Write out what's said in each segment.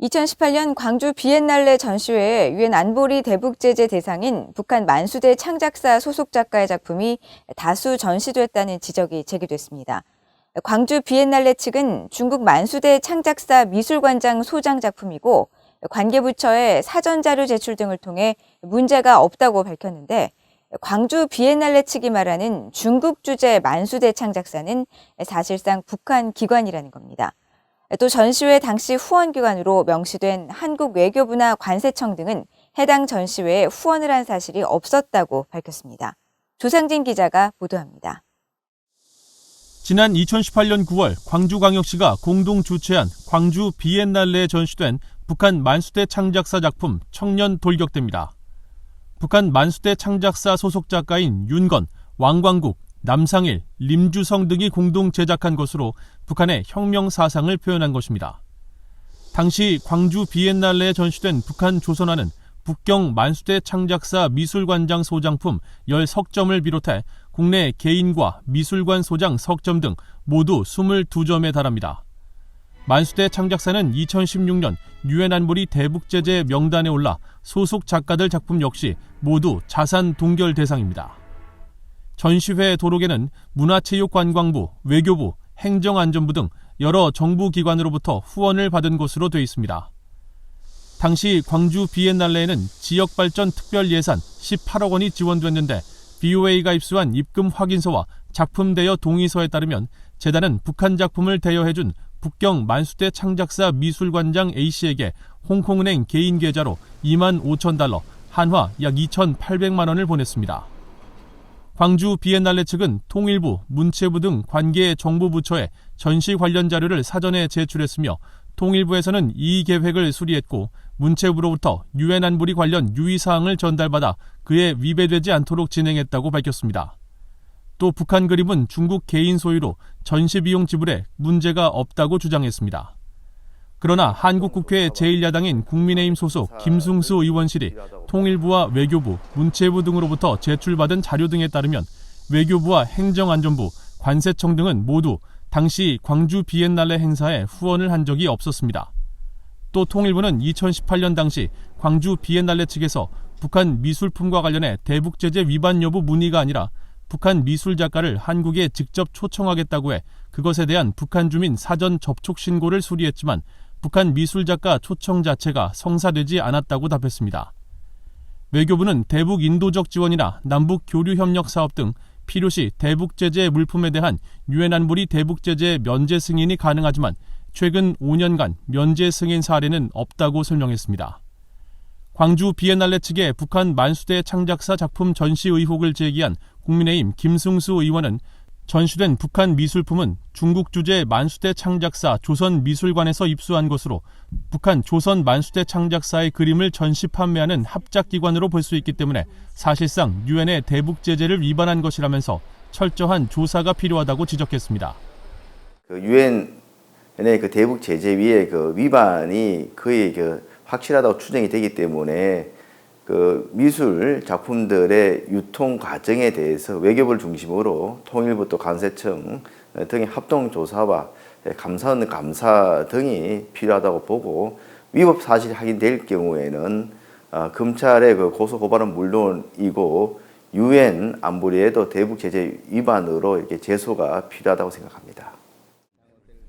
2018년 광주 비엔날레 전시회에 유엔 안보리 대북 제재 대상인 북한 만수대 창작사 소속 작가의 작품이 다수 전시됐다는 지적이 제기됐습니다. 광주 비엔날레 측은 중국 만수대 창작사 미술관장 소장 작품이고 관계부처에 사전자료 제출 등을 통해 문제가 없다고 밝혔는데 광주 비엔날레 측이 말하는 중국 주재 만수대 창작사는 사실상 북한 기관이라는 겁니다. 또 전시회 당시 후원기관으로 명시된 한국 외교부나 관세청 등은 해당 전시회에 후원을 한 사실이 없었다고 밝혔습니다. 조상진 기자가 보도합니다. 지난 2018년 9월 광주광역시가 공동 주최한 광주 비엔날레에 전시된 북한 만수대 창작사 작품 청년 돌격대입니다. 북한 만수대 창작사 소속 작가인 윤건, 왕광국, 남상일, 림주성 등이 공동 제작한 것으로 북한의 혁명 사상을 표현한 것입니다. 당시 광주 비엔날레에 전시된 북한 조선화는 북경 만수대 창작사 미술관장 소장품 10석점을 비롯해 국내 개인과 미술관 소장 석점 등 모두 22점에 달합니다. 만수대 창작사는 2016년 유엔 안보리 대북 제재 명단에 올라 소속 작가들 작품 역시 모두 자산 동결 대상입니다. 전시회 도록에는 문화체육관광부, 외교부, 행정안전부 등 여러 정부 기관으로부터 후원을 받은 것으로 되어 있습니다. 당시 광주 비엔날레에는 지역발전 특별 예산 18억 원이 지원됐는데 BOA가 입수한 입금 확인서와 작품 대여 동의서에 따르면 재단은 북한 작품을 대여해준 북경 만수대 창작사 미술관장 A씨에게 홍콩은행 개인 계좌로 2만 5천 달러, 한화 약 2,800만 원을 보냈습니다. 광주 비엔날레 측은 통일부, 문체부 등 관계 정부부처에 전시 관련 자료를 사전에 제출했으며 통일부에서는 이의 계획을 수리했고 문체부로부터 유엔 안보리 관련 유의사항을 전달받아 그에 위배되지 않도록 진행했다고 밝혔습니다. 또 북한 그림은 중국 개인 소유로 전시 비용 지불에 문제가 없다고 주장했습니다. 그러나 한국국회 제1야당인 국민의힘 소속 김승수 의원실이 통일부와 외교부, 문체부 등으로부터 제출받은 자료 등에 따르면 외교부와 행정안전부, 관세청 등은 모두 당시 광주 비엔날레 행사에 후원을 한 적이 없었습니다. 또 통일부는 2018년 당시 광주 비엔날레 측에서 북한 미술품과 관련해 대북 제재 위반 여부 문의가 아니라 북한 미술 작가를 한국에 직접 초청하겠다고 해 그것에 대한 북한 주민 사전 접촉 신고를 수리했지만 북한 미술 작가 초청 자체가 성사되지 않았다고 답했습니다. 외교부는 대북 인도적 지원이나 남북 교류 협력 사업 등 필요시 대북 제재 물품에 대한 유엔 안보리 대북 제재 면제 승인이 가능하지만 최근 5년간 면제 승인 사례는 없다고 설명했습니다. 광주 비엔날레 측의 북한 만수대 창작사 작품 전시 의혹을 제기한 국민의힘 김승수 의원은 전시된 북한 미술품은 중국 주재 만수대 창작사 조선미술관에서 입수한 것으로 북한 조선 만수대 창작사의 그림을 전시 판매하는 합작기관으로 볼 수 있기 때문에 사실상 유엔의 대북 제재를 위반한 것이라면서 철저한 조사가 필요하다고 지적했습니다. 유엔의 대북 제재 위에 위반이 거의 확실하다고 추정이 되기 때문에 미술 작품들의 유통 과정에 대해서 외교부를 중심으로 통일부 또 관세청 등의 합동 조사와 감사 등이 필요하다고 보고 위법 사실이 확인될 경우에는 검찰의 고소 고발은 물론이고 유엔 안보리에도 대북 제재 위반으로 이렇게 제소가 필요하다고 생각합니다.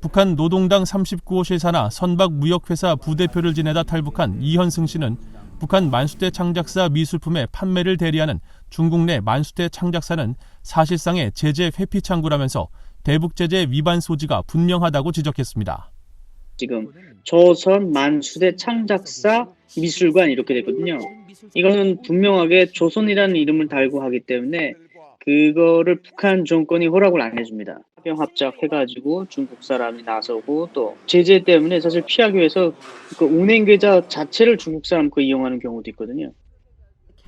북한 노동당 39호실 산하 선박무역회사 부대표를 지내다 탈북한 이현승 씨는 북한 만수대 창작사 미술품의 판매를 대리하는 중국 내 만수대 창작사는 사실상의 제재 회피 창구라면서 대북 제재 위반 소지가 분명하다고 지적했습니다. 지금 조선 만수대 창작사 미술관 이렇게 됐거든요. 이거는 분명하게 조선이라는 이름을 달고 하기 때문에 그거를 북한 정권이 허락을 안 해줍니다. 합작해가지고 중국 사람이 나서고 또 제재 때문에 사실 피하기 위해서 운행 계좌 자체를 중국 사람 이용하는 경우도 있거든요.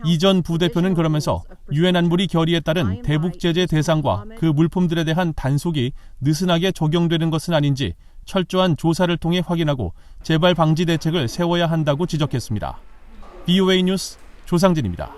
이 전 부대표는 그러면서 유엔 안보리 결의에 따른 대북 제재 대상과 그 물품들에 대한 단속이 느슨하게 적용되는 것은 아닌지 철저한 조사를 통해 확인하고 재발 방지 대책을 세워야 한다고 지적했습니다. BOA 뉴스 조상진입니다.